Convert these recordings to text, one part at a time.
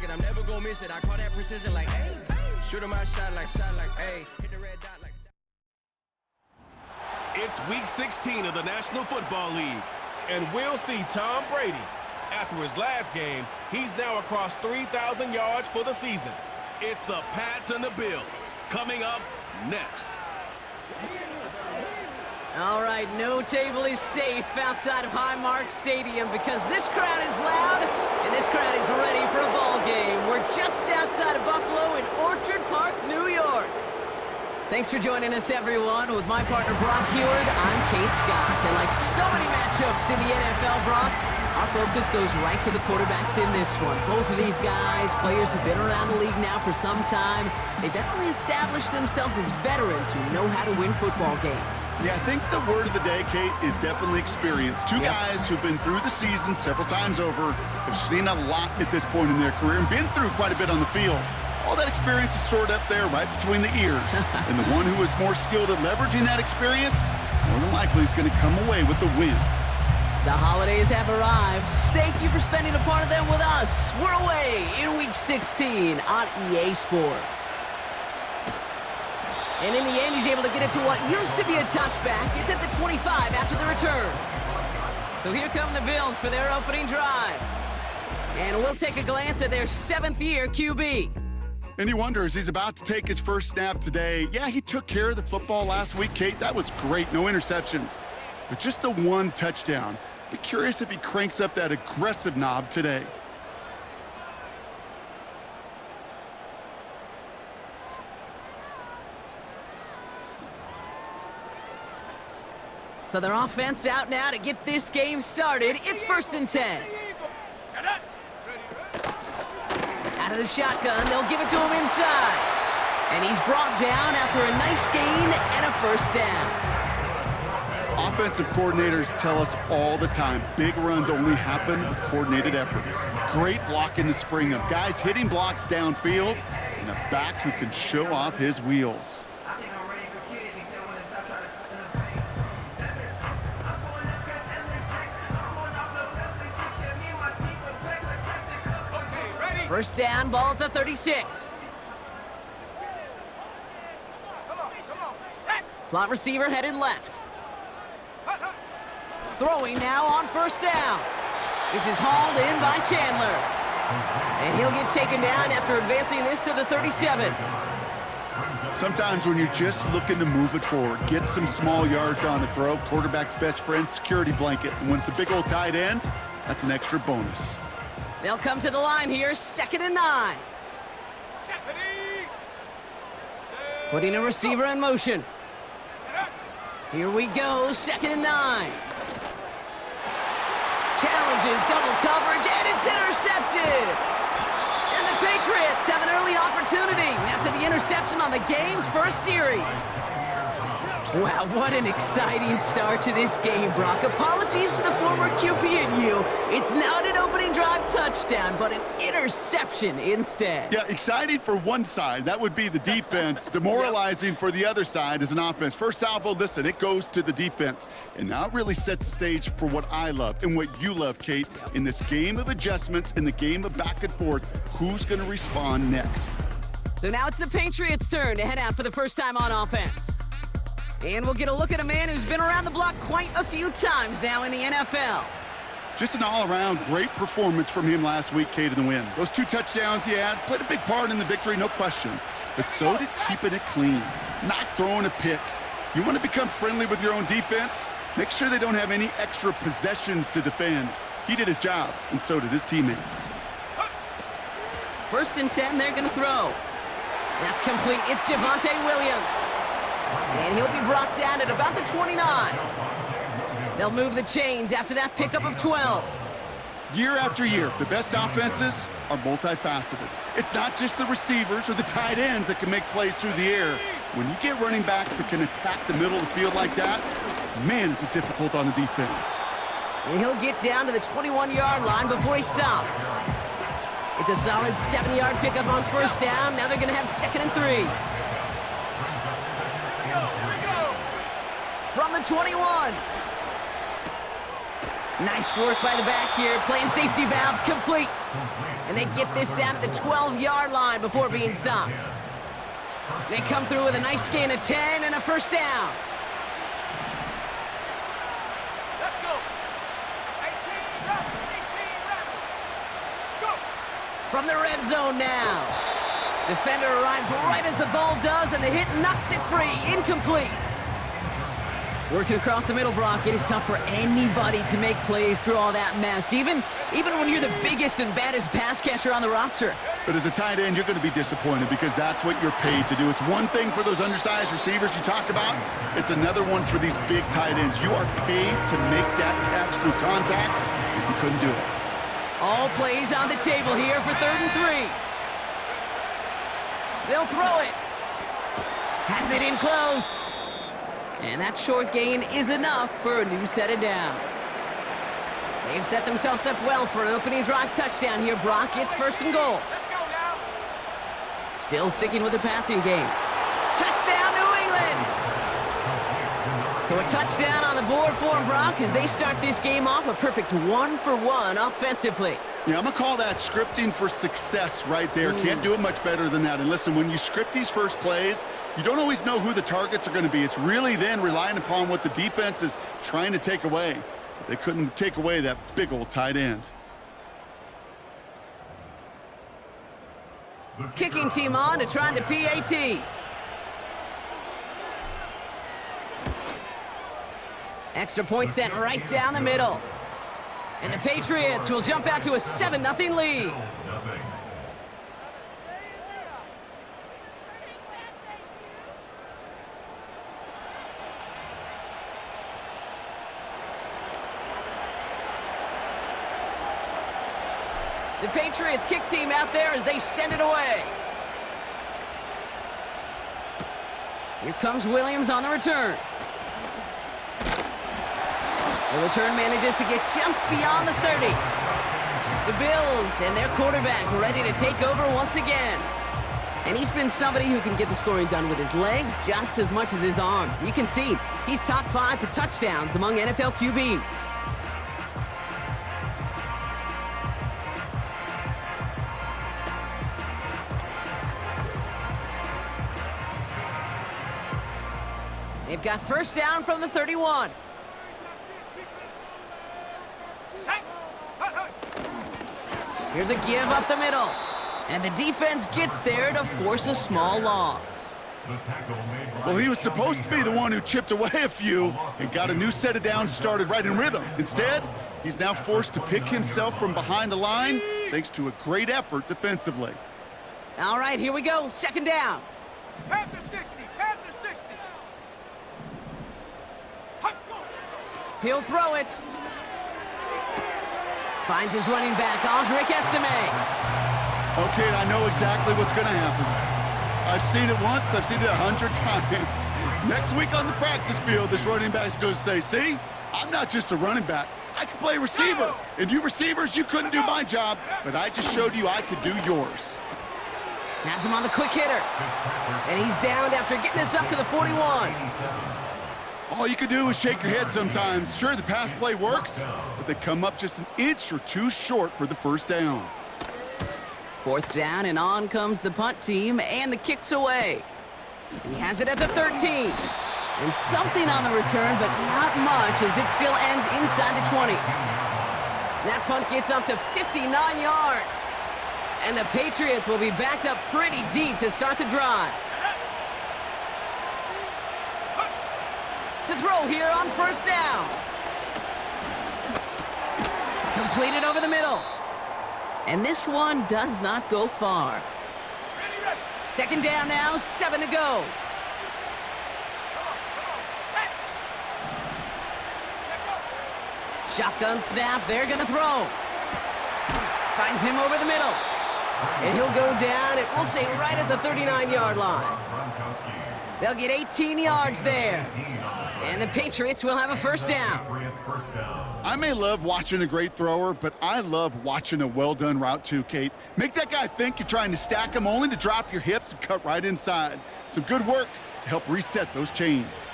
it, I'm never gonna miss it. I call that precision like, hey. Shoot him out, shot like, hey. Hit the red dot like. It's week 16 of the National Football League, and we'll see Tom Brady. After his last game, he's now across 3,000 yards for the season. It's the Pats and the Bills coming up next. All right, no table is safe outside of Highmark Stadium because this crowd is loud and this crowd is ready for a ball game. We're just outside of Buffalo in Orchard Park, New York. Thanks for joining us, everyone. With my partner, Brock Heward, I'm Kate Scott. And like so many matchups in the NFL, Brock, our focus goes right to the quarterbacks in this one. Both of these guys, players who've been around the league now for some time, they've definitely established themselves as veterans who know how to win football games. Yeah, I think the word of the day, Kate, is definitely experience. Two guys who've been through the season several times over, have seen a lot at this point in their career, and been through quite a bit on the field. All that experience is stored up there right between the ears. And the one who is more skilled at leveraging that experience, more than likely is going to come away with the win. The holidays have arrived. Thank you for spending a part of them with us. We're away in Week 16 on EA Sports. And in the end, he's able to get it to what used to be a touchback. It's at the 25 after the return. So here come the Bills for their opening drive. And we'll take a glance at their 7th-year QB. And he wonders, he's about to take his first snap today. Yeah, he took care of the football last week, Kate. That was great. No interceptions. But just the one touchdown. Be curious if he cranks up that aggressive knob today. So their offense out now to get this game started. It's 1st and 10. Out of the shotgun, they'll give it to him inside. And he's brought down after a nice gain and a first down. Offensive coordinators tell us all the time, big runs only happen with coordinated efforts. Great block in the spring of guys hitting blocks downfield and a back who can show off his wheels. First down, ball at the 36. Slot receiver headed left. Throwing now on first down. This is hauled in by Chandler. And he'll get taken down after advancing this to the 37. Sometimes when you're just looking to move it forward, get some small yards on the throw, quarterback's best friend, security blanket. And when it's a big old tight end, that's an extra bonus. They'll come to the line here, 2nd and 9. Putting a receiver in motion. Here we go, 2nd and 9. Challenges double coverage, and it's intercepted. And the Patriots have an early opportunity after the interception on the game's first series. Wow, what an exciting start to this game, Brock. Apologies to the former QB and you. It's not an opening drive touchdown, but an interception instead. Yeah, exciting for one side. That would be the defense. Demoralizing for the other side as an offense. First salvo, listen, it goes to the defense. And now it really sets the stage for what I love and what you love, Kate. In this game of adjustments, in the game of back and forth, who's going to respond next? So now it's the Patriots' turn to head out for the first time on offense. And we'll get a look at a man who's been around the block quite a few times now in the NFL. Just an all-around great performance from him last week, Kate, in the win. Those 2 touchdowns he had played a big part in the victory, no question. But so did keeping it clean, not throwing a pick. You want to become friendly with your own defense? Make sure they don't have any extra possessions to defend. He did his job, and so did his teammates. 1st and 10, they're going to throw. That's complete. It's Javonte Williams. And he'll be brought down at about the 29. They'll move the chains after that pickup of 12. Year after year, the best offenses are multifaceted. It's not just the receivers or the tight ends that can make plays through the air. When you get running backs that can attack the middle of the field like that, man, is it difficult on the defense. And he'll get down to the 21-yard line before he stopped. It's a solid 7-yard pickup on first down. Now they're going to have 2nd and 3. From the 21. Nice work by the back here. Playing safety valve complete. And they get this down to the 12-yard line before being stopped. They come through with a nice gain of 10 and a first down. Let's go. 18, run. 18, run. Go. From the red zone now. Defender arrives right as the ball does, and the hit knocks it free. Incomplete. Working across the middle, Brock, it is tough for anybody to make plays through all that mess, even when you're the biggest and baddest pass catcher on the roster. But as a tight end, you're going to be disappointed because that's what you're paid to do. It's one thing for those undersized receivers you talk about. It's another one for these big tight ends. You are paid to make that catch through contact, and you couldn't do it. All plays on the table here for 3rd and 3. They'll throw it. Has it in close. And that short gain is enough for a new set of downs. They've set themselves up well for an opening drive touchdown here, Brock. It's 1st and goal. Let's go now. Still sticking with the passing game. Touchdown, New England! So a touchdown on the board for them, Brock, as they start this game off a perfect 1-for-1 offensively. Yeah, I'm going to call that scripting for success right there. Can't do it much better than that. And listen, when you script these first plays, you don't always know who the targets are going to be. It's really then relying upon what the defense is trying to take away. But they couldn't take away that big old tight end. Kicking team on to try the PAT. Extra point sent right down the middle. And the Patriots will jump out to a 7-0 lead. The Patriots kick team out there as they send it away. Here comes Williams on the return. The return manages to get just beyond the 30. The Bills and their quarterback ready to take over once again. And he's been somebody who can get the scoring done with his legs just as much as his arm. You can see he's top 5 for touchdowns among NFL QBs. They've got first down from the 31. Here's a give up the middle. And the defense gets there to force a small loss. Well, he was supposed to be the one who chipped away a few and got a new set of downs started right in rhythm. Instead, he's now forced to pick himself from behind the line thanks to a great effort defensively. All right, here we go. 2nd down. Panther 60. Panther 60. He'll throw it. Finds his running back, Aldrick Estime. Okay, I know exactly what's going to happen. I've seen it once, I've seen it 100 times. Next week on the practice field, this running back's going to say, see, I'm not just a running back. I can play receiver. And you receivers, you couldn't do my job, but I just showed you I could do yours. Has him on the quick hitter. And he's downed after getting this up to the 41. All you can do is shake your head sometimes. Sure, the pass play works, but they come up just an inch or two short for the first down. 4th down, and on comes the punt team, and the kick's away. He has it at the 13. And something on the return, but not much, as it still ends inside the 20. That punt gets up to 59 yards. And the Patriots will be backed up pretty deep to start the drive. To throw here on first down. Completed over the middle. And this one does not go far. 2nd down now, 7 to go. Shotgun snap, they're gonna throw. Finds him over the middle. And he'll go down, and we'll say right at the 39-yard line. They'll get 18 yards there. And the Patriots will have a first down. I may love watching a great thrower, but I love watching a well-done route too, Kate. Make that guy think you're trying to stack him only to drop your hips and cut right inside. Some good work to help reset those chains.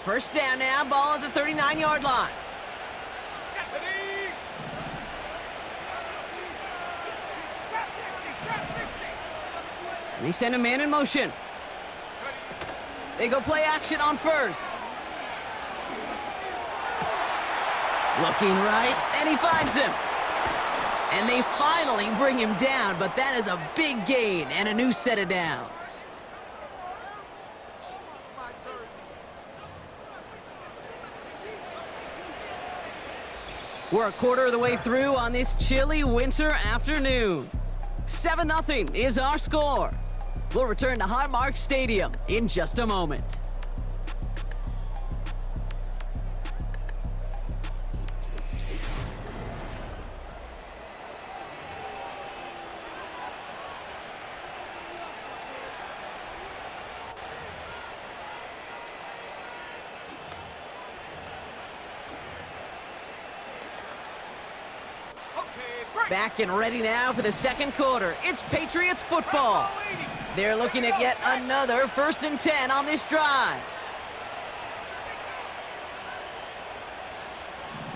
First down now, ball at the 39-yard line. They send a man in motion. They go play action on first. Looking right, and he finds him. And they finally bring him down, but that is a big gain and a new set of downs. We're a quarter of the way through on this chilly winter afternoon. 7-0 is our score. We'll return to Highmark Stadium in just a moment. Back and ready now for the second quarter. It's Patriots football. They're looking at yet another 1st and 10 on this drive.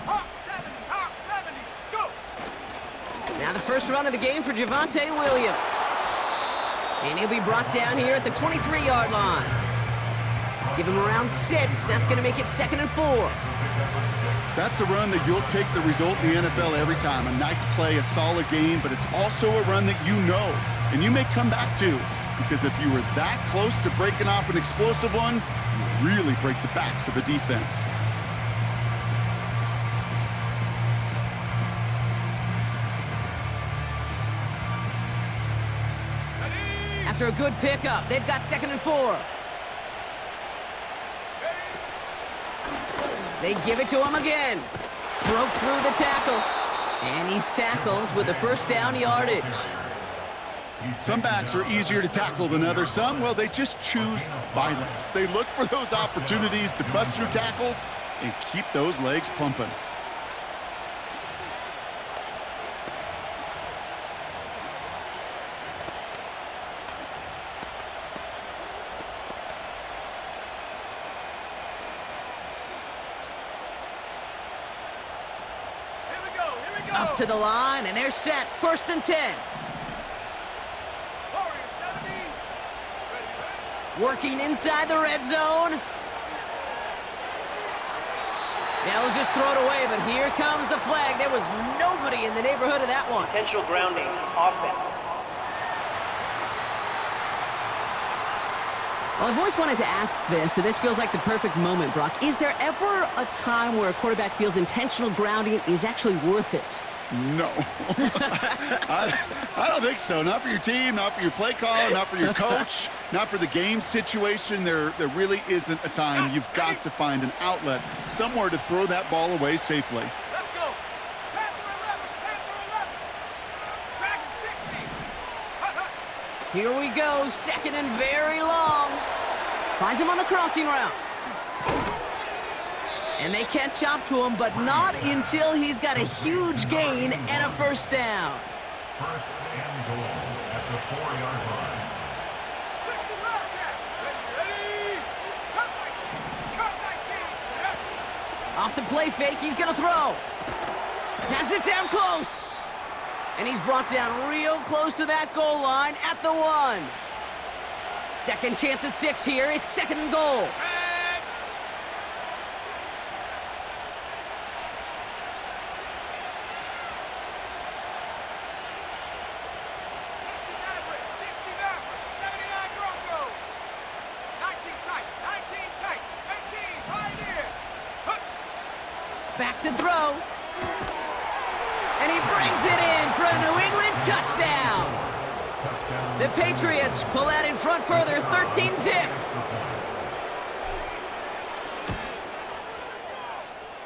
Hawk 70, go! Now the first run of the game for Javonte Williams. And he'll be brought down here at the 23-yard line. Give him around 6. That's going to make it 2nd and 4. That's a run that you'll take the result in the NFL every time. A nice play, a solid game, but it's also a run that you know, and you may come back to, because if you were that close to breaking off an explosive one, you really break the backs of a defense. After a good pickup, they've got 2nd and 4. They give it to him again. Broke through the tackle. And he's tackled with the first down yardage. Some backs are easier to tackle than others. Some, well, they just choose violence. They look for those opportunities to bust through tackles and keep those legs pumping. Up to the line, and they're set. 1st and 10. Working inside the red zone. Now he'll just throw it away, but here comes the flag. There was nobody in the neighborhood of that one. Potential grounding, offense. Well, I've always wanted to ask this, so this feels like the perfect moment, Brock. Is there ever a time where a quarterback feels intentional grounding is actually worth it? No. I don't think so. Not for your team, not for your play caller, not for your coach, not for the game situation. There really isn't a time. You've got to find an outlet, somewhere to throw that ball away safely. Let's go. Panther 11. Dragon 60. Here we go, 2nd and very long. Finds him on the crossing route. And they catch up to him, but not until he's got a huge gain and a first down. 1st and goal at the 4-yard line. 60 Wildcats. Ready? Cut 19. Off the play fake, he's gonna throw. Has it down close. And he's brought down real close to that goal line at the 1. Second chance at 6 here. It's 2nd and goal. Back to throw. And he brings it in for a New England touchdown. The Patriots pull out in front further, 13-zip.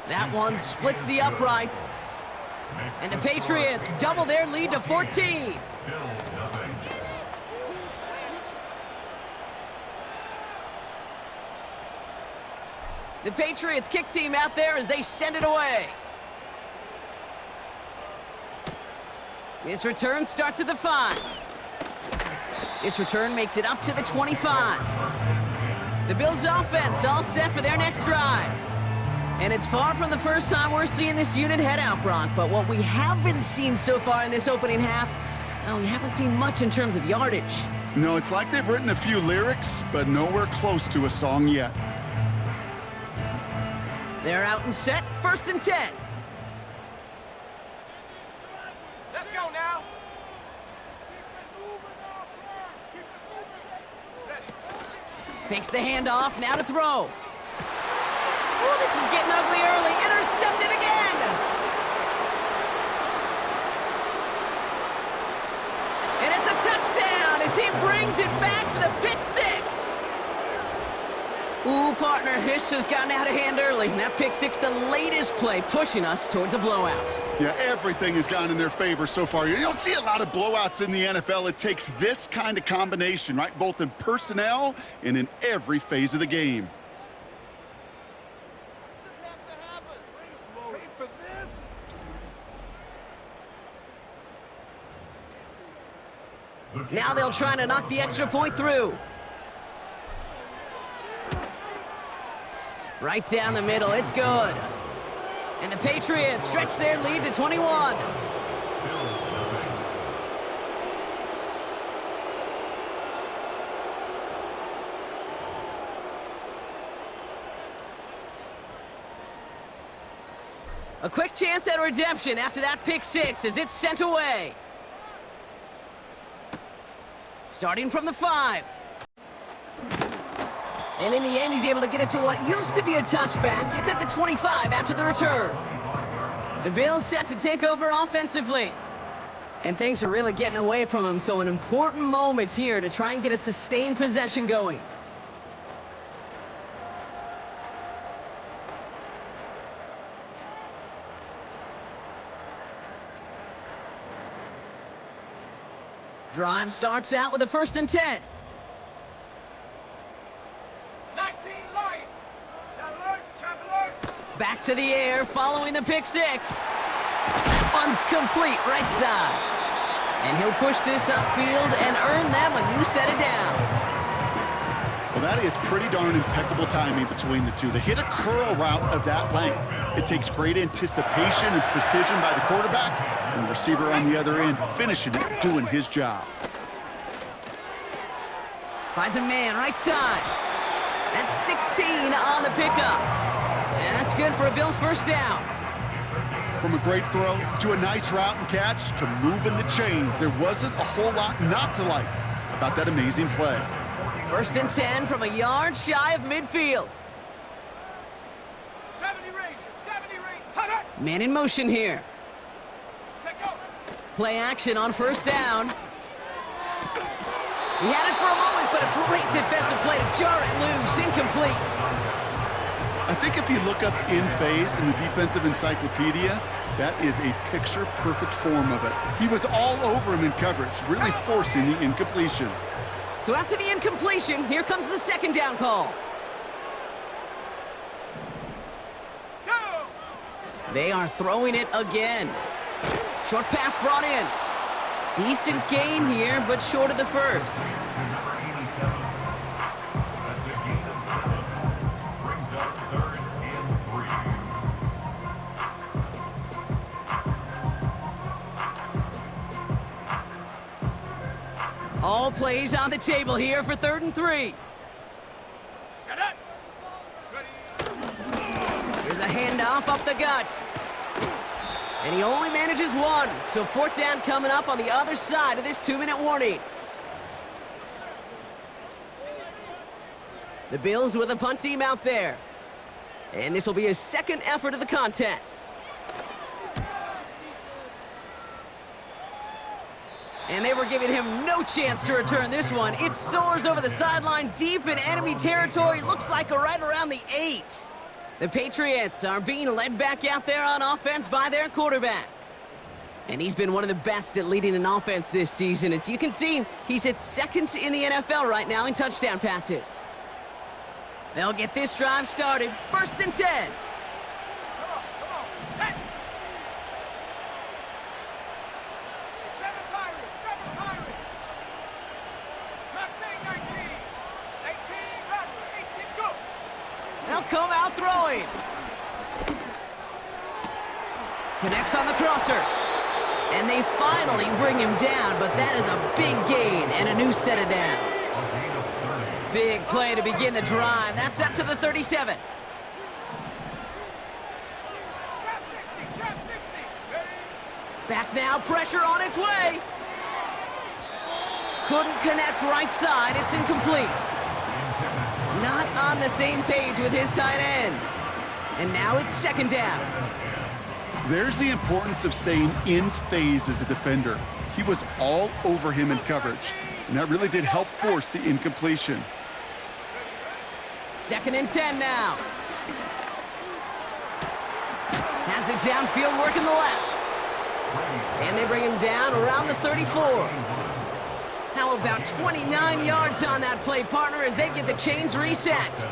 That one splits the uprights. And the Patriots double their lead to 14. The Patriots kick team out there as they send it away. This return starts at the 5. This return makes it up to the 25. The Bills' offense all set for their next drive. And it's far from the first time we're seeing this unit head out, Brock, but what we haven't seen so far in this opening half, well, we haven't seen much in terms of yardage. No, it's like they've written a few lyrics, but nowhere close to a song yet. They're out and set, 1st and 10. Let's go now. Fakes the handoff, now to throw. Oh, this is getting ugly early. Intercepted again. And it's a touchdown as he brings it back for the pick 6. Ooh, partner, this has gotten out of hand early. And that pick 6, the latest play, pushing us towards a blowout. Yeah, everything has gone in their favor so far. You don't see a lot of blowouts in the NFL. It takes this kind of combination, right? Both in personnel and in every phase of the game. Now they'll try to knock the extra point through. Right down the middle, it's good. And the Patriots stretch their lead to 21. A quick chance at redemption after that pick 6 as it's sent away. Starting from the 5. And in the end, he's able to get it to what used to be a touchback. It's at the 25 after the return. The Bills set to take over offensively. And things are really getting away from him, so an important moment here to try and get a sustained possession going. Drive starts out with a 1st and 10. 19 line. Traveler. Back to the air following the pick 6. That one's complete right side. And he'll push this upfield and earn them a new set of downs. Well, that is pretty darn impeccable timing between the two. They hit a curl route of that length. It takes great anticipation and precision by the quarterback, and the receiver on the other end finishing it, doing his job. Finds a man right side. That's 16 on the pickup. And that's good for a Bills 1st down. From a great throw to a nice route and catch to moving the chains, there wasn't a whole lot not to like about that amazing play. 1st and 10 from a yard shy of midfield. 70 range. 70 range. Hut. Man in motion here. Check out. Play action on 1st down. He had it for a moment, but a great defensive play to jar it loose. Incomplete. I think if you look up in phase in the defensive encyclopedia, that is a picture-perfect form of it. He was all over him in coverage, really forcing the incompletion. So after the incompletion, here comes the 2nd down call. Go. They are throwing it again. Short pass brought in. Decent gain here, but short of the 1st. Number 87. That's a gain of 7. Brings up 3rd and 3. All plays on the table here for 3rd and 3. Set up. Ready. Here's a handoff up the gut. And he only manages 1. So 4th down coming up on the other side of this 2-minute warning. The Bills with a punt team out there. And this will be his 2nd effort of the contest. And they were giving him no chance to return this one. It soars over the sideline deep in enemy territory. Looks like right around the 8. The Patriots are being led back out there on offense by their quarterback. And he's been one of the best at leading an offense this season. As you can see, he's at 2nd in the NFL right now in touchdown passes. They'll get this drive started. 1st and 10. Come on. Set. 7 Pirates. Mustang 19. 18 Rattler. 18. come out throwing. Connects on the crosser. And they finally bring him down, but that is a big gain and a new set of downs. Big play to begin the drive. That's up to the 37. Trap 60. Ready? Back now, pressure on its way. Couldn't connect right side. It's incomplete. Not on the same page with his tight end. And now it's second down. There's the importance of staying in phase as a defender. He was all over him in coverage, and that really did help force the incompletion. Second and 10 now. Has it downfield, working the left. And they bring him down around the 34. How about 29 yards on that play, partner, as they get the chains reset?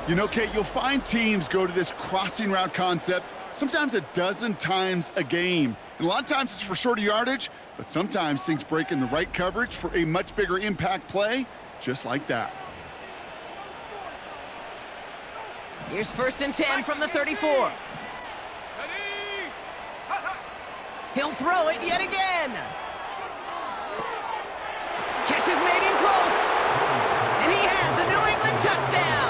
You know, Kate, you'll find teams go to this crossing route concept sometimes a dozen times a game. And a lot of times it's for shorter yardage, but sometimes things break in the right coverage for a much bigger impact play, just like that. Here's first and 10 from the 34. Ready? He'll throw it yet again. Catch is made in close. And he has the New England touchdown.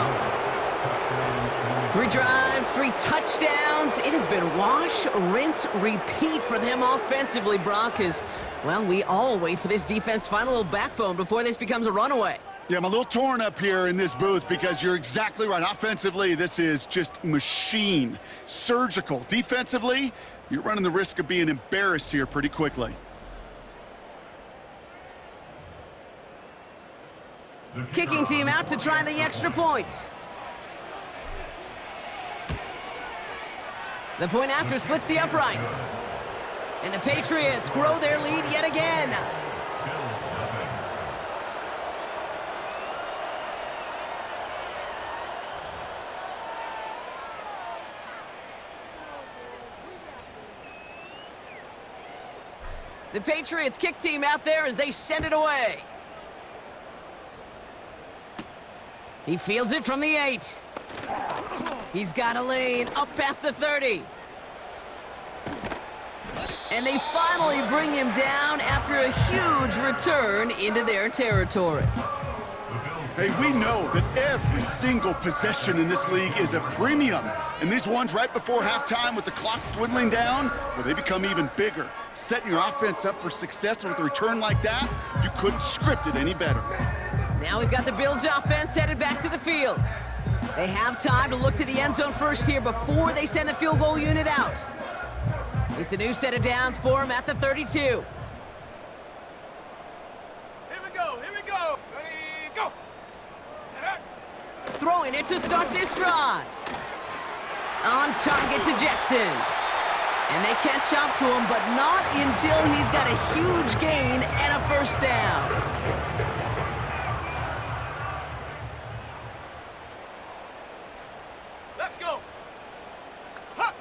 3 drives, 3 touchdowns. It has been wash, rinse, repeat for them offensively, Brock, as, well, we all wait for this defense to find a little backbone before this becomes a runaway. Yeah, I'm a little torn up here in this booth because you're exactly right. Offensively, this is just machine, surgical. Defensively, you're running the risk of being embarrassed here pretty quickly. Kicking team out to try the extra point. The point after splits the uprights. And the Patriots grow their lead yet again. The Patriots kick team out there as they send it away. He fields it from the 8. He's got a lane up past the 30. And they finally bring him down after a huge return into their territory. Hey, we know that every single possession in this league is a premium. And these ones right before halftime with the clock dwindling down, well, they become even bigger. Setting your offense up for success with a return like that, you couldn't script it any better. Now we've got the Bills offense headed back to the field. They have time to look to the end zone first here before they send the field goal unit out. It's a new set of downs for them at the 32. Here we go. Ready, go. Throwing it to start this drive. On target to Jackson. And they catch up to him, but not until he's got a huge gain and a first down. Let's go. Hut.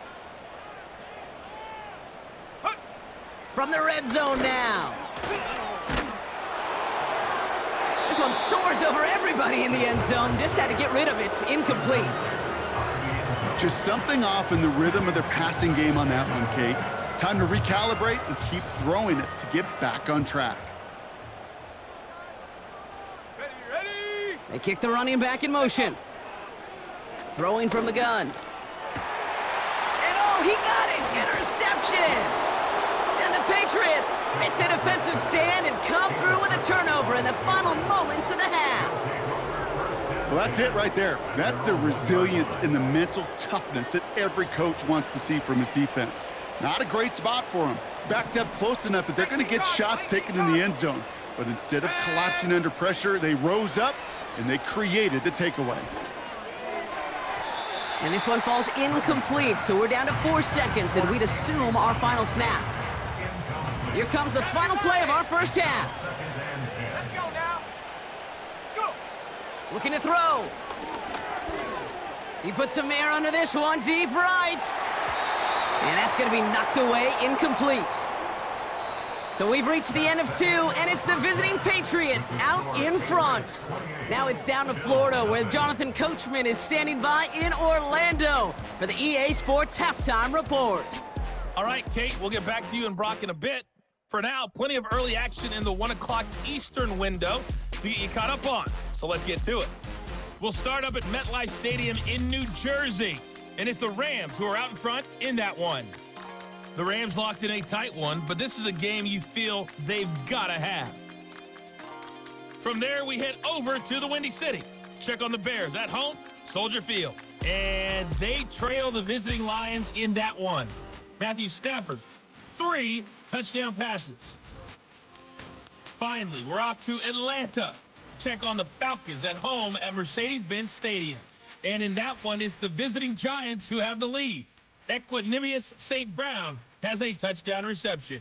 Hut. From the red zone now. This one soars over everybody in the end zone. Just had to get rid of it. Incomplete. Just something off in the rhythm of their passing game on that one, Kate. Time to recalibrate and keep throwing it to get back on track. Ready. They kick the running back in motion. Throwing from the gun. And oh, he got it! Interception! And the Patriots hit the defensive stand and come through with a turnover in the final moments of the half. Well, that's it right there. That's the resilience and the mental toughness that every coach wants to see from his defense. Not a great spot for him. Backed up close enough that they're going to get shots taken in the end zone. But instead of collapsing under pressure, they rose up and they created the takeaway. And this one falls incomplete, so we're down to 4 seconds, and we'd assume our final snap. Here comes the final play of our first half. Let's go now. Go. Looking to throw. He puts some air under this one, deep right. And that's going to be knocked away, incomplete. So we've reached the end of 2, and it's the visiting Patriots out in front. Now it's down to Florida, where Jonathan Coachman is standing by in Orlando for the EA Sports Halftime Report. All right, Kate, we'll get back to you and Brock in a bit. For now, plenty of early action in the 1 o'clock Eastern window to get you caught up on. So let's get to it. We'll start up at MetLife Stadium in New Jersey, and it's the Rams who are out in front in that one. The Rams locked in a tight one, but this is a game you feel they've got to have. From there, we head over to the Windy City. Check on the Bears at home, Soldier Field. And they trail the visiting Lions in that one. Matthew Stafford, 3 touchdown passes. Finally, we're off to Atlanta. Check on the Falcons at home at Mercedes-Benz Stadium. And in that one, it's the visiting Giants who have the lead. Equanimous St. Brown has a touchdown reception.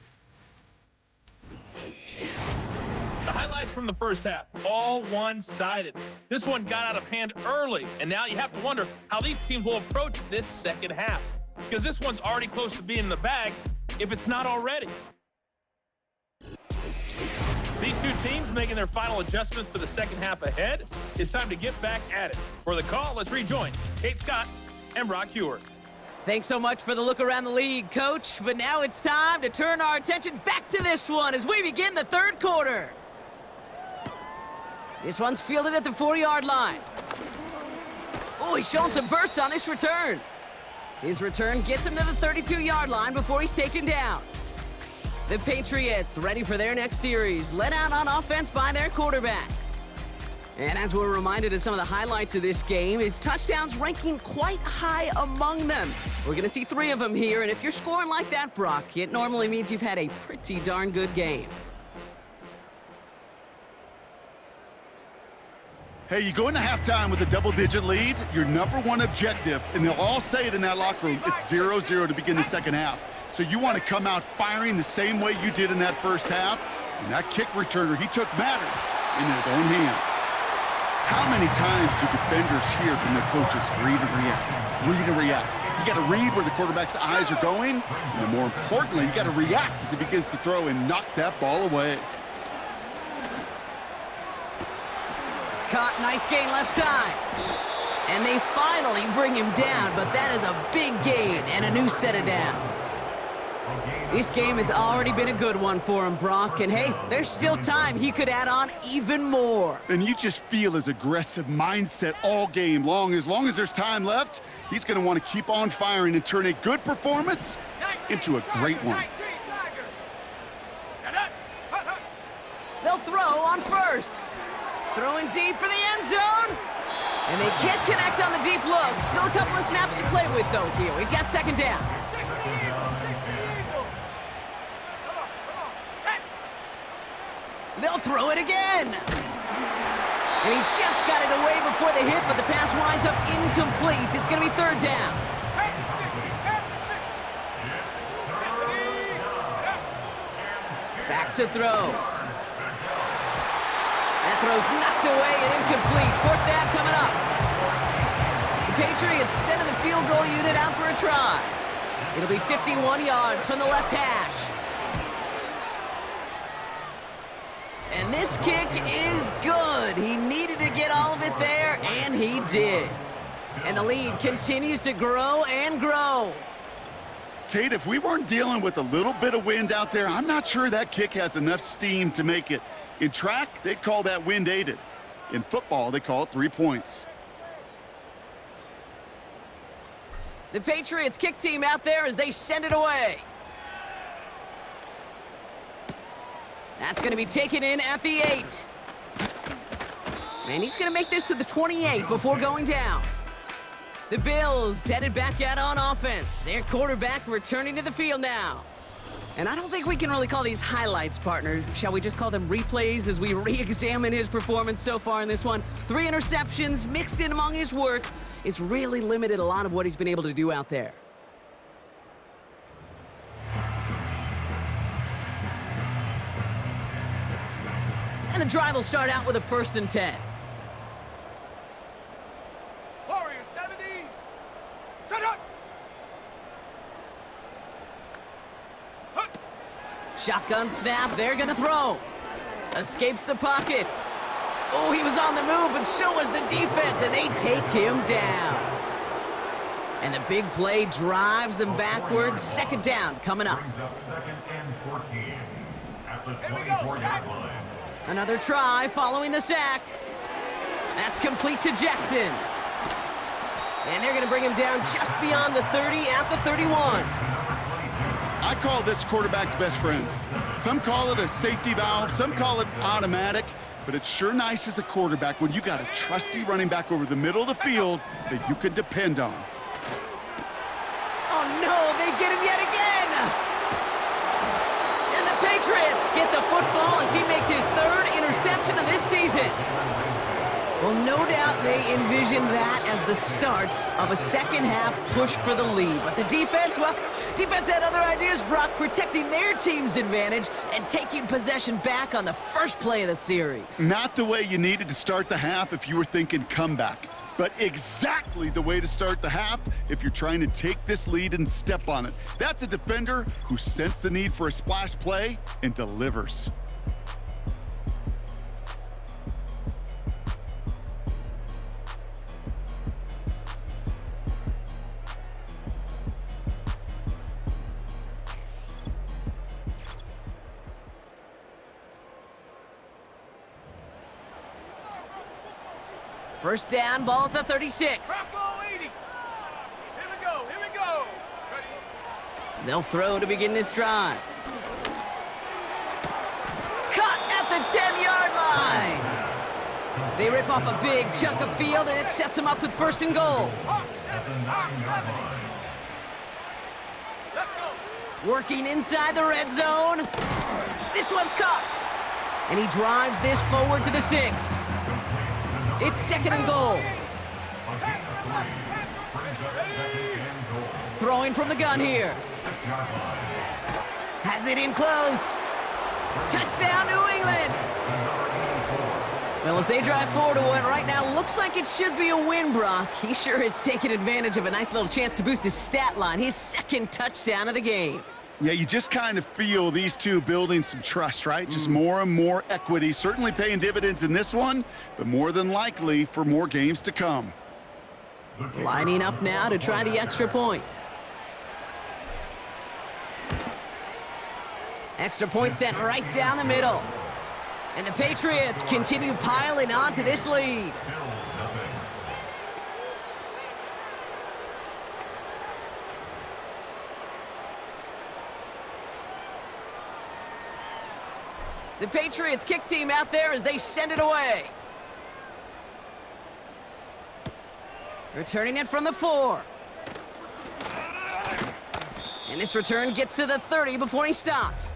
The highlights from the first half, all one-sided. This one got out of hand early, and now you have to wonder how these teams will approach this second half, because this one's already close to being in the bag, if it's not already. These two teams making their final adjustments for the second half ahead. It's time to get back at it. For the call, let's rejoin Kate Scott and Brock Hewer. Thanks so much for the look around the league, Coach. But now it's time to turn our attention back to this one as we begin the third quarter. This one's fielded at the 40-yard line. Oh, he's showing some burst on this return. His return gets him to the 32-yard line before he's taken down. The Patriots ready for their next series, led out on offense by their quarterback. And as we're reminded of some of the highlights of this game, his touchdowns ranking quite high among them. We're going to see 3 of them here, and if you're scoring like that, Brock, it normally means you've had a pretty darn good game. Hey, you go into halftime with a double-digit lead, your number one objective, and they'll all say it in that locker room, it's 0-0 to begin the second half. So you want to come out firing the same way you did in that first half, and that kick returner, he took matters in his own hands. How many times do defenders hear from their coaches, read and react, read and react? You got to read where the quarterback's eyes are going, and more importantly, you got to react as he begins to throw and knock that ball away. Caught, nice gain left side. And they finally bring him down, but that is a big gain and a new set of downs. This game has already been a good one for him, Brock, and hey, there's still time he could add on even more. And you just feel his aggressive mindset all game long. As long as there's time left, he's going to want to keep on firing and turn a good performance into a great one. They'll throw on first. Throwing deep for the end zone. And they can't connect on the deep look. Still a couple of snaps to play with, though, here. We've got second down. They'll throw it again. And he just got it away before the hit, but the pass winds up incomplete. It's going to be third down. Back to throw. That throw's knocked away and incomplete. Fourth down coming up. The Patriots sending the field goal unit out for a try. It'll be 51 yards from the left hash. And this kick is good. He needed to get all of it there, and he did. And the lead continues to grow and grow. Kate, if we weren't dealing with a little bit of wind out there, I'm not sure that kick has enough steam to make it. In track, they call that wind aided. In football, they call it 3 points. The Patriots kick team out there as they send it away. That's going to be taken in at the 8. And he's going to make this to the 28 before going down. The Bills headed back out on offense. Their quarterback returning to the field now. And I don't think we can really call these highlights, partner. Shall we just call them replays as we re-examine his performance so far in this one? 3 interceptions mixed in among his work. It's really limited a lot of what he's been able to do out there. And the drive will start out with a 1st and 10. Warrior 70. Set up. Shotgun snap, they're gonna throw. Escapes the pocket. Oh, he was on the move, but so was the defense, and they take him down. And the big play drives them backwards. Second down coming up. Brings up 2nd and 14 at the 24-yard line. Another try following the sack. That's complete to Jackson. And they're going to bring him down just beyond the 30 at the 31. I call this quarterback's best friend. Some call it a safety valve, some call it automatic, but it's sure nice as a quarterback when you got a trusty running back over the middle of the field that you can depend on. Oh no, they get him yet again! And the Patriots get the football as he makes his 3rd interception of this season. Well, no doubt they envisioned that as the start of a second-half push for the lead. But the defense, well, defense had other ideas, Brock, protecting their team's advantage and taking possession back on the first play of the series. Not the way you needed to start the half if you were thinking comeback, but exactly the way to start the half if you're trying to take this lead and step on it. That's a defender who sensed the need for a splash play and delivers. First down, ball at the 36. Bronco 80. Here we go. Here we go. Ready? They'll throw to begin this drive. Cut at the 10-yard line. They rip off a big chunk of field, and it sets them up with 1st and goal. Hawk 7. Hawk 7. Let's go. Working inside the red zone. This one's caught. And he drives this forward to the 6. It's 2nd and goal. A gain of 3 brings up 2nd and goal. Throwing from the gun here. 6-yard line. Has it in close. Touchdown, New England. Well, as they drive forward to one right now, looks like it should be a win, Brock. He sure has taken advantage of a nice little chance to boost his stat line. His 2nd touchdown of the game. Yeah, you just kind of feel these two building some trust, right? Just more and more equity, certainly paying dividends in this one, but more than likely for more games to come. Lining up now to try the extra point. Extra point sent right down the middle. And the Patriots continue piling onto this lead. The Patriots kick team out there as they send it away. Returning it from the 4. And this return gets to the 30 before he stopped.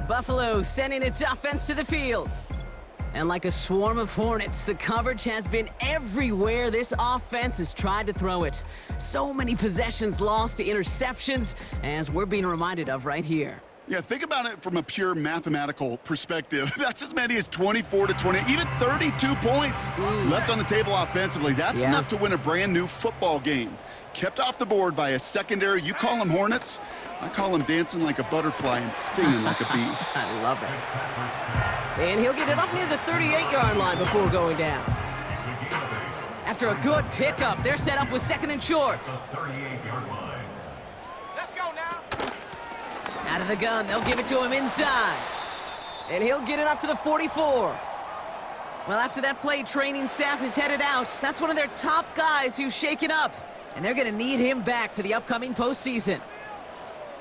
Buffalo sending its offense to the field. And like a swarm of hornets, the coverage has been everywhere this offense has tried to throw it. So many possessions lost to interceptions, as we're being reminded of right here. Yeah, think about it from a pure mathematical perspective. That's as many as 24 to 20, even 32 points left on the table offensively. That's enough to win a brand new football game. Kept off the board by a secondary. You call them Hornets. I call them dancing like a butterfly and stinging like a bee. I love it. And he'll get it up near the 38-yard line before going down. After a good pickup, they're set up with 2nd and short. 38-yard line. Let's go now. Out of the gun, they'll give it to him inside. And he'll get it up to the 44. Well, after that play, training staff is headed out. That's one of their top guys who's shaken up. And they're going to need him back for the upcoming postseason.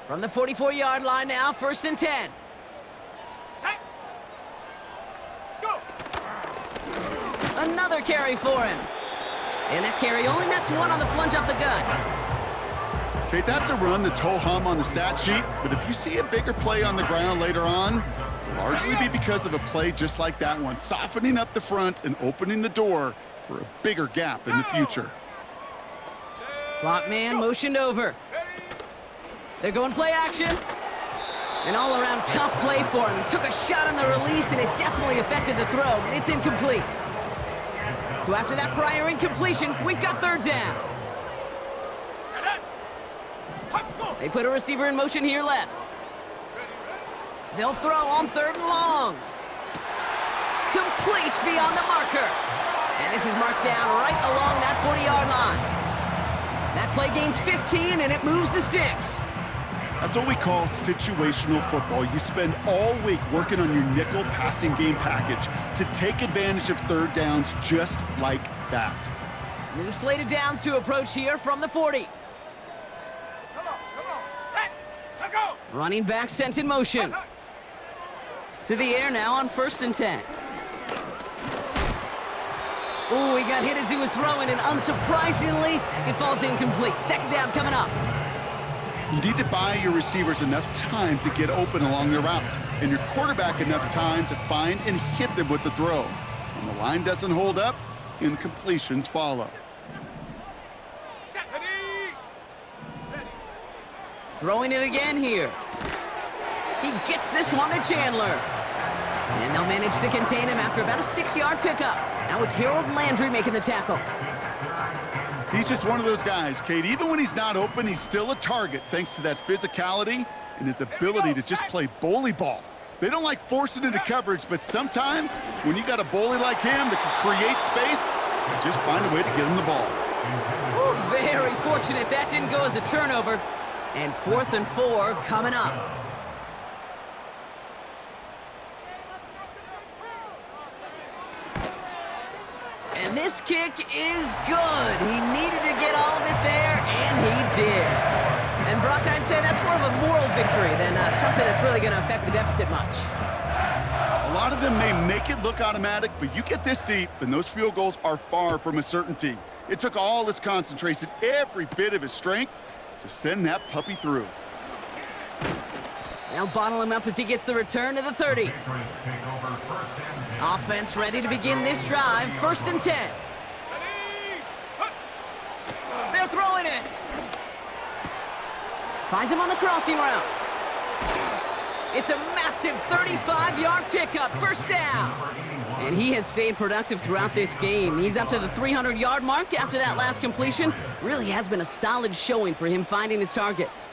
From the 44-yard line now, 1st and 10. Set. Go. Another carry for him. And that carry only nets 1 on the plunge up the gut. Okay, that's a run that's ho-hum on the stat sheet, but if you see a bigger play on the ground later on, it'll largely be because of a play just like that one, softening up the front and opening the door for a bigger gap in the future. Slot man motioned over. They're going play action. An all-around tough play for him. He took a shot on the release, and it definitely affected the throw. It's incomplete. So after that prior incompletion, we've got 3rd down. They put a receiver in motion here left. They'll throw on 3rd and long. Complete beyond the marker. And this is marked down right along that 40-yard line. That play gains 15, and it moves the sticks. That's what we call situational football. You spend all week working on your nickel passing game package to take advantage of 3rd downs just like that. New slate of downs to approach here from the 40. Come on, set, go! Running back sent in motion. To the air now on 1st and 10. Ooh, he got hit as he was throwing, and unsurprisingly, it falls incomplete. 2nd down coming up. You need to buy your receivers enough time to get open along their route, and your quarterback enough time to find and hit them with the throw. When the line doesn't hold up, incompletions follow. Throwing it again here. He gets this one to Chandler. And they'll manage to contain him after about a 6-yard pickup. That was Harold Landry making the tackle. He's just one of those guys, Kate. Even when he's not open, he's still a target thanks to that physicality and his ability to just play bully ball. They don't like forcing into coverage, but sometimes when you got a bully like him that can create space, you just find a way to get him the ball. Ooh, very fortunate that didn't go as a turnover. And 4th and 4 coming up. And this kick is good. He needed to get all of it there, and he did. And Brock, I'd say that's more of a moral victory than something that's really going to affect the deficit much. A lot of them may make it look automatic, but you get this deep, and those field goals are far from a certainty. It took all his concentration, every bit of his strength, to send that puppy through. They'll bottle him up as he gets the return to the 30. Offense ready to begin this drive. 1st and 10. They're throwing it. Finds him on the crossing route. It's a massive 35-yard pickup. 1st down. And he has stayed productive throughout this game. He's up to the 300-yard mark after that last completion. Really has been a solid showing for him finding his targets.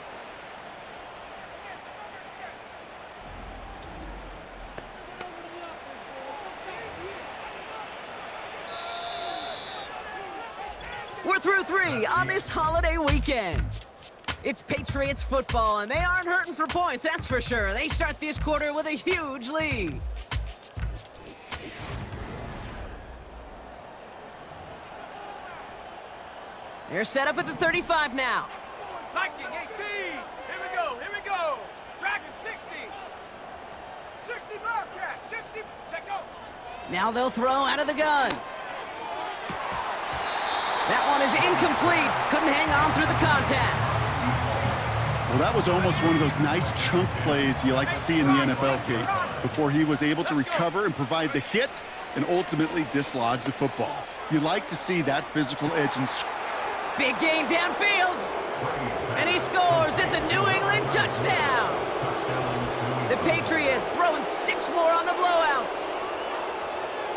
We're through 3 on this holiday weekend. It's Patriots football, and they aren't hurting for points, that's for sure. They start this quarter with a huge lead. They're set up at the 35 now. Viking 18. Here we go. Dragon 60. 60 Bobcat. 60. Check go. Now they'll throw out of the gun. That one is incomplete. Couldn't hang on through the contact. Well, that was almost one of those nice chunk plays you like to see in the NFL, Kate, before he was able to recover and provide the hit and ultimately dislodge the football. You like to see that physical edge and big gain downfield. And he scores. It's a New England touchdown. The Patriots throwing 6 more on the blowout.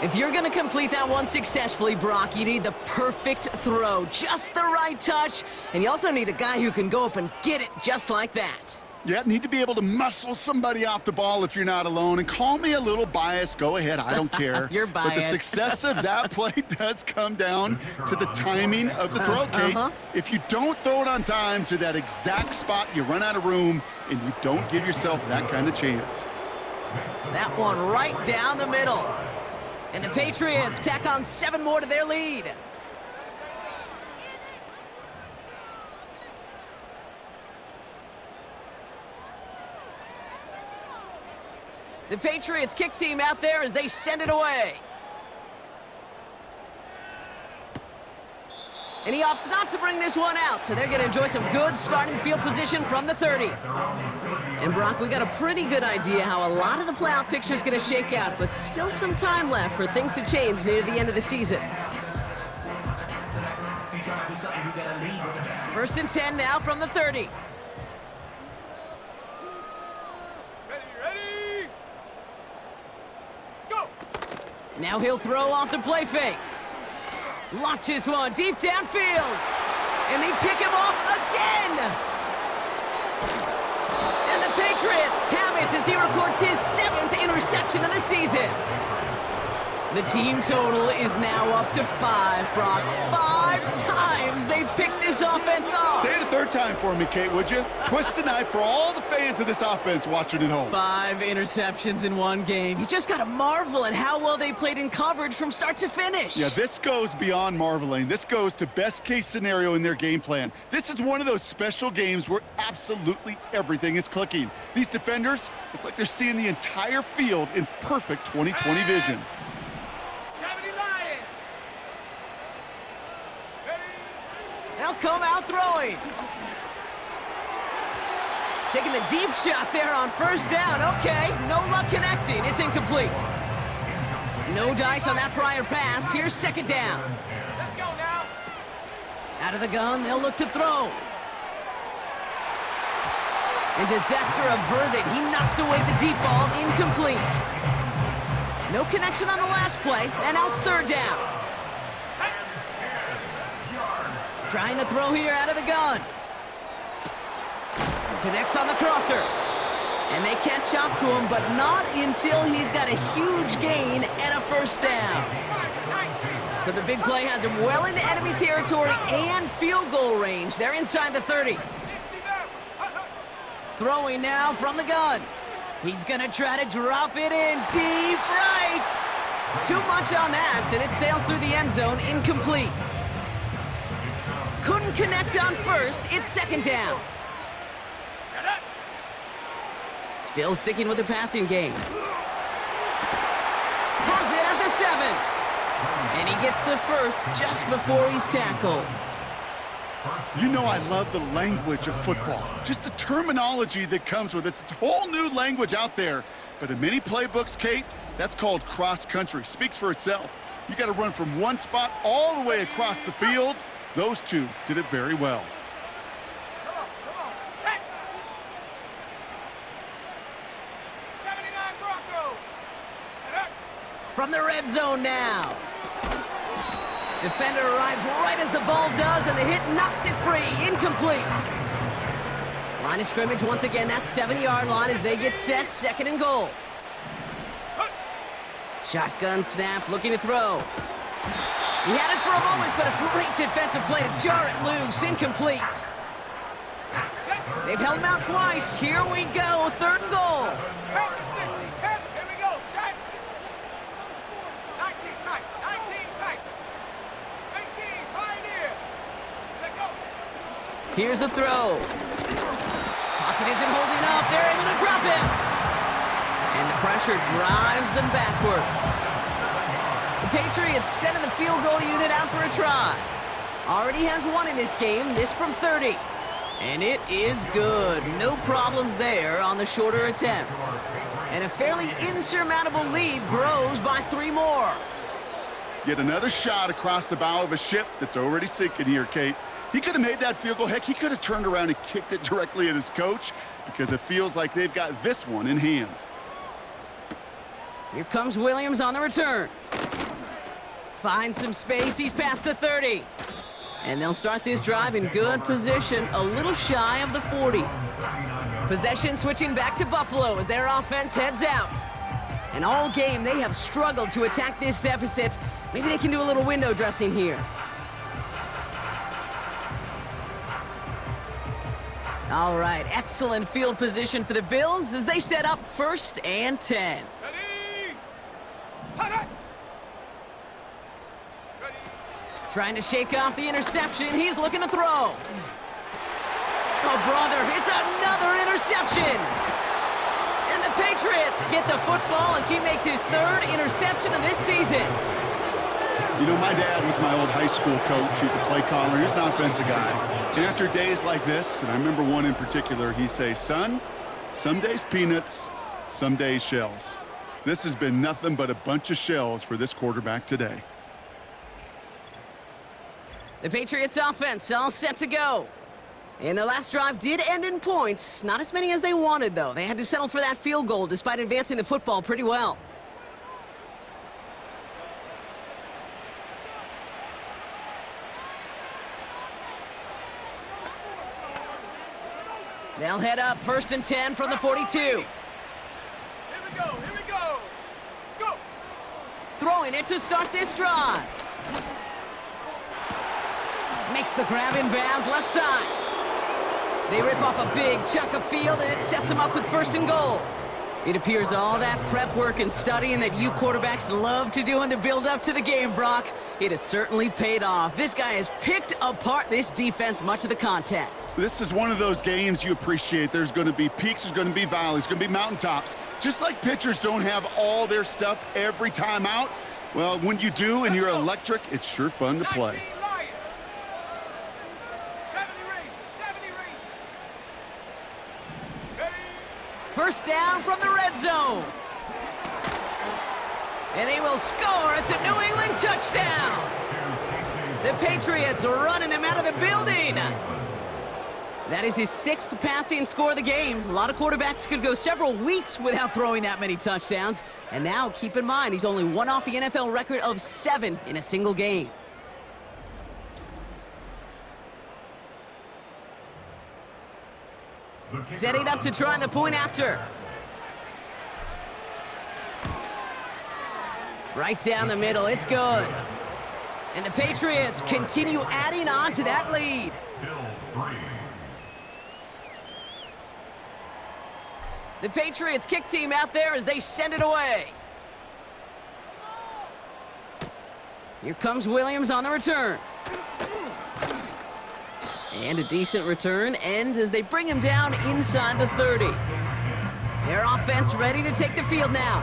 If you're going to complete that one successfully, Brock, you need the perfect throw, just the right touch, and you also need a guy who can go up and get it just like that. Yeah, need to be able to muscle somebody off the ball if you're not alone. And call me a little biased. Go ahead. I don't care. You're biased. But the success of that play does come down to the timing of the throw, Kate. If you don't throw it on time to that exact spot, you run out of room, and you don't give yourself that kind of chance. That one right down the middle. And the Patriots tack on 7 more to their lead. The Patriots kick team out there as they send it away. And he opts not to bring this one out, so they're going to enjoy some good starting field position from the 30. And Brock, we got a pretty good idea how a lot of the playoff picture is going to shake out, but still some time left for things to change near the end of the season. 1st and 10 now from the 30. Ready. Go. Now he'll throw off the play fake. Launches one deep downfield. And they pick him off again. And And the Patriots have it as he records his 7th interception of the season. The team total is now up to 5, Brock. 5 times they've picked this offense off. Say it a third time for me, Kate, would you? Twist the knife for all the fans of this offense watching at home. 5 interceptions in one game. You just got to marvel at how well they played in coverage from start to finish. Yeah, this goes beyond marveling. This goes to best case scenario in their game plan. This is one of those special games where absolutely everything is clicking. These defenders, it's like they're seeing the entire field in perfect 20/20 vision. They'll come out throwing. Taking the deep shot there on first down. Okay, no luck connecting. It's incomplete. No dice on that prior pass. Here's second down. Let's go now. Out of the gun, they'll look to throw. And disaster averted. He knocks away the deep ball, incomplete. No connection on the last play, and out third down. Trying to throw here out of the gun. Connects on the crosser. And they catch up to him, but not until he's got a huge gain and a first down. So the big play has him well into enemy territory and field goal range. They're inside the 30. Throwing now from the gun. He's gonna try to drop it in deep right. Too much on that, and it sails through the end zone, incomplete. Couldn't connect on first, it's second down. Still sticking with the passing game. Has it at the 7. And he gets the first just before he's tackled. You know I love the language of football. Just the terminology that comes with it. It's a whole new language out there. But in many playbooks, Kate, that's called cross country. Speaks for itself. You got to run from one spot all the way across the field. Those two did it very well. Come on, set. 79 Broncos. From the red zone now. Defender arrives right as the ball does, and the hit knocks it free. Incomplete. Line of scrimmage once again, that 7-yard line as they get set, second and goal. Shotgun snap, looking to throw. He had it for a moment, but a great defensive play to jar it loose. Incomplete. They've held him out twice. Here we go, third and goal. Count to 60. 10. Here we go. Set. 19 tight. 19 tight. 18. Pioneer. Set go. Here's a throw. Pocket isn't holding up. They're able to drop him. And the pressure drives them backwards. The Patriots sending the field goal unit out for a try. Already has one in this game, this from 30. And it is good. No problems there on the shorter attempt. And a fairly insurmountable lead grows by 3 more. Yet another shot across the bow of a ship that's already sinking here, Kate. He could have made that field goal. Heck, he could have turned around and kicked it directly at his coach because it feels like they've got this one in hand. Here comes Williams on the return. Finds some space, he's past the 30. And they'll start this drive in good position, a little shy of the 40. Possession switching back to Buffalo as their offense heads out. And all game, they have struggled to attack this deficit. Maybe they can do a little window dressing here. All right, excellent field position for the Bills as they set up 1st and 10. Ready. Hot. Trying to shake off the interception. He's looking to throw. Oh, brother, it's another interception. And the Patriots get the football as he makes his 3rd interception of this season. You know, my dad was my old high school coach. He's a play caller. He's an offensive guy. And after days like this, and I remember one in particular, he'd say, son, some days peanuts, some days shells. This has been nothing but a bunch of shells for this quarterback today. The Patriots offense all set to go. And their last drive did end in points. Not as many as they wanted, though. They had to settle for that field goal despite advancing the football pretty well. They'll head up 1st and 10 from the 42. Here we go, here we go. Go. Throwing it to start this drive. Makes the grab in bounds left side. They rip off a big chunk of field, and it sets them up with 1st and goal. It appears all that prep work and studying that you quarterbacks love to do in the build-up to the game, Brock, it has certainly paid off. This guy has picked apart this defense much of the contest. This is one of those games you appreciate. There's going to be peaks, there's going to be valleys, there's going to be mountaintops. Just like pitchers don't have all their stuff every time out, well, when you do and you're electric, it's sure fun to play. 1st down from the red zone. And they will score. It's a New England touchdown. The Patriots are running them out of the building. That is his 6th passing score of the game. A lot of quarterbacks could go several weeks without throwing that many touchdowns. And now, keep in mind, he's only one off the NFL record of 7 in a single game. Setting up to try the point after. Right down the middle, it's good. And the Patriots continue adding on to that lead. The Patriots kick team out there as they send it away. Here comes Williams on the return. And a decent return ends as they bring him down inside the 30. Their offense ready to take the field now.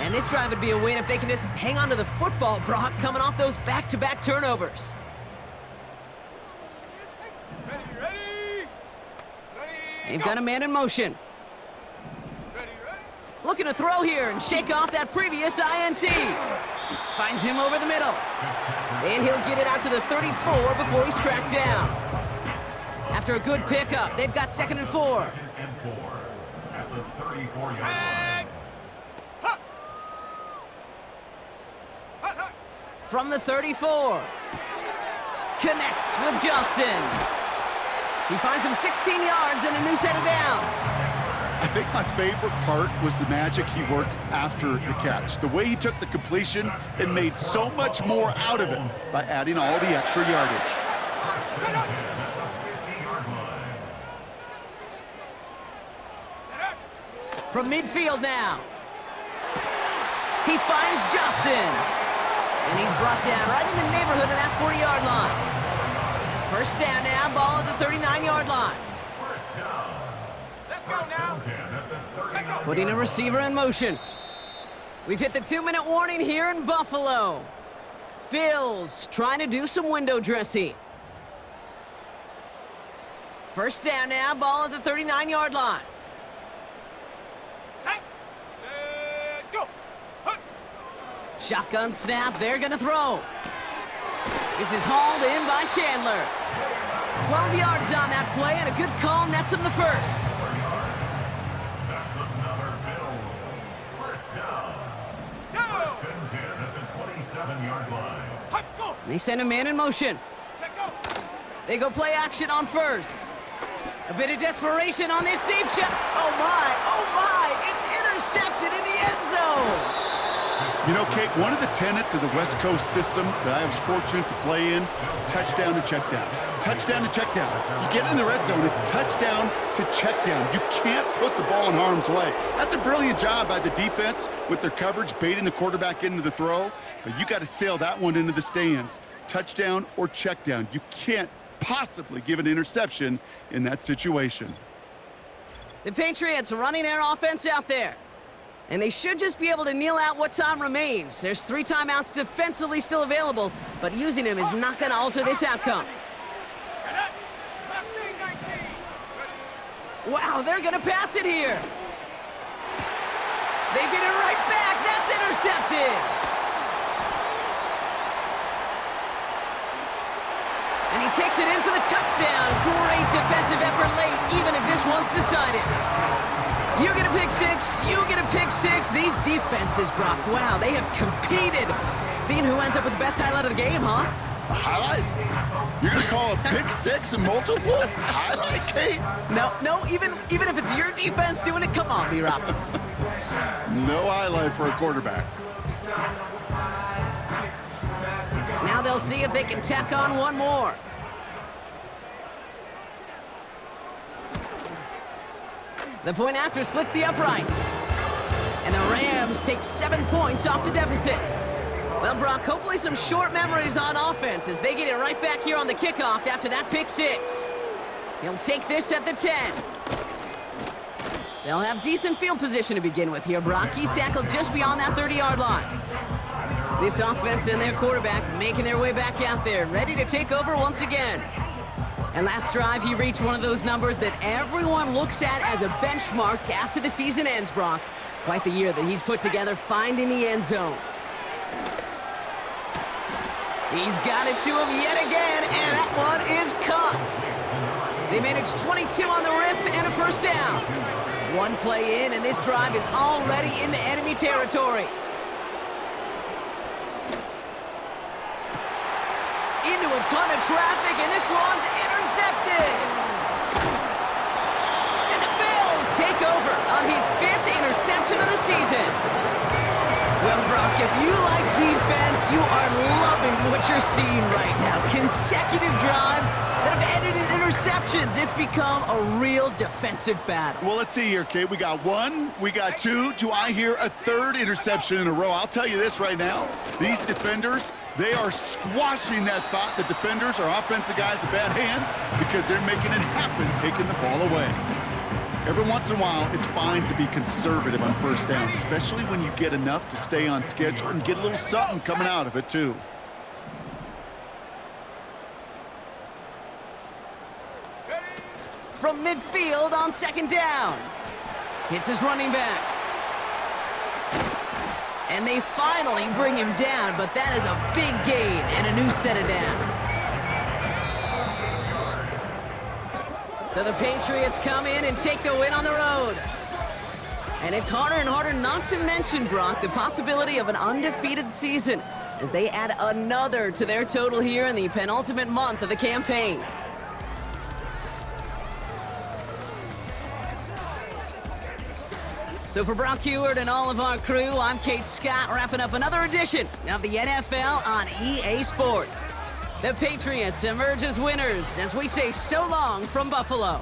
And this drive would be a win if they can just hang on to the football, Brock, coming off those back-to-back turnovers. Ready. They've got a man in motion. Looking to throw here and shake off that previous INT. Finds him over the middle. And he'll get it out to the 34 before he's tracked down. After a good pickup, they've got 2nd and 4. At the 34-yard line. From the 34. Connects with Johnson. He finds him 16 yards and a new set of downs. I think my favorite part was the magic he worked after the catch. The way he took the completion and made so much more out of it by adding all the extra yardage. From midfield now. He finds Johnson. And he's brought down right in the neighborhood of that 40-yard line. 1st down now, ball at the 39-yard line. Let's go now. Putting a receiver in motion. We've hit the 2-minute warning here in Buffalo. Bills trying to do some window dressing. 1st down now, ball at the 39-yard line. Set, go. Shotgun snap, they're gonna throw. This is hauled in by Chandler. 12 yards on that play, and a good call nets him the 1st. That's another Bills. 1st down. 1st and 10 at the 27-yard line. Go. And they send a man in motion. Set, go. They go play action on 1st. A bit of desperation on this deep shot. Oh my, it's intercepted in the end zone. You know, Kate, one of the tenets of the West Coast system that I was fortunate to play in, touchdown to check down. Touchdown to check down. You get in the red zone, it's touchdown to check down. You can't put the ball in harm's way. That's a brilliant job by the defense with their coverage, baiting the quarterback into the throw, but you got to sail that one into the stands. Touchdown or check down. You can't possibly give an interception in that situation. The Patriots running their offense out there. And they should just be able to kneel out what time remains. There's 3 timeouts defensively still available, but using them is not going to alter this outcome. Wow, they're going to pass it here. They get it right back. That's intercepted. And he takes it in for the touchdown. Great defensive effort late, even if this one's decided. You get a pick 6, you get a pick 6. These defenses, Brock, wow, they have competed. Seeing who ends up with the best highlight of the game, huh? A highlight? You're going to call a pick six and multiple? Highlight, Kate? No, even if it's your defense doing it, come on, B-Rob. No highlight for a quarterback. Now they'll see if they can tack on one more. The point after splits the upright. And the Rams take 7 points off the deficit. Well, Brock, hopefully some short memories on offense as they get it right back here on the kickoff after that pick six. He'll take this at the 10. They'll have decent field position to begin with here, Brock. He's tackled just beyond that 30-yard line. This offense and their quarterback making their way back out there, ready to take over once again. And last drive, he reached one of those numbers that everyone looks at as a benchmark after the season ends, Brock. Quite the year that he's put together finding the end zone. He's got it to him yet again, and that one is caught. They managed 22 on the rip and a first down. One play in, and this drive is already into enemy territory. Into a ton of traffic, and this one's intercepted. And the Bills take over on his 5th interception of the season. Well, Brock, if you like defense, you are loving what you're seeing right now. Consecutive drives that have ended in interceptions. It's become a real defensive battle. Well, let's see here, Kate. We got one, we got two. Do I hear a third interception in a row? I'll tell you this right now. These defenders, they are squashing that thought that defenders are offensive guys with bad hands because they're making it happen, taking the ball away. Every once in a while, it's fine to be conservative on first down, especially when you get enough to stay on schedule and get a little something coming out of it, too. From midfield on second down. Hits his running back. And they finally bring him down, but that is a big gain and a new set of downs. So the Patriots come in and take the win on the road. And it's harder and harder not to mention, Brock, the possibility of an undefeated season as they add another to their total here in the penultimate month of the campaign. So for Brock Heward and all of our crew, I'm Kate Scott, wrapping up another edition of the NFL on EA Sports. The Patriots emerge as winners as we say so long from Buffalo.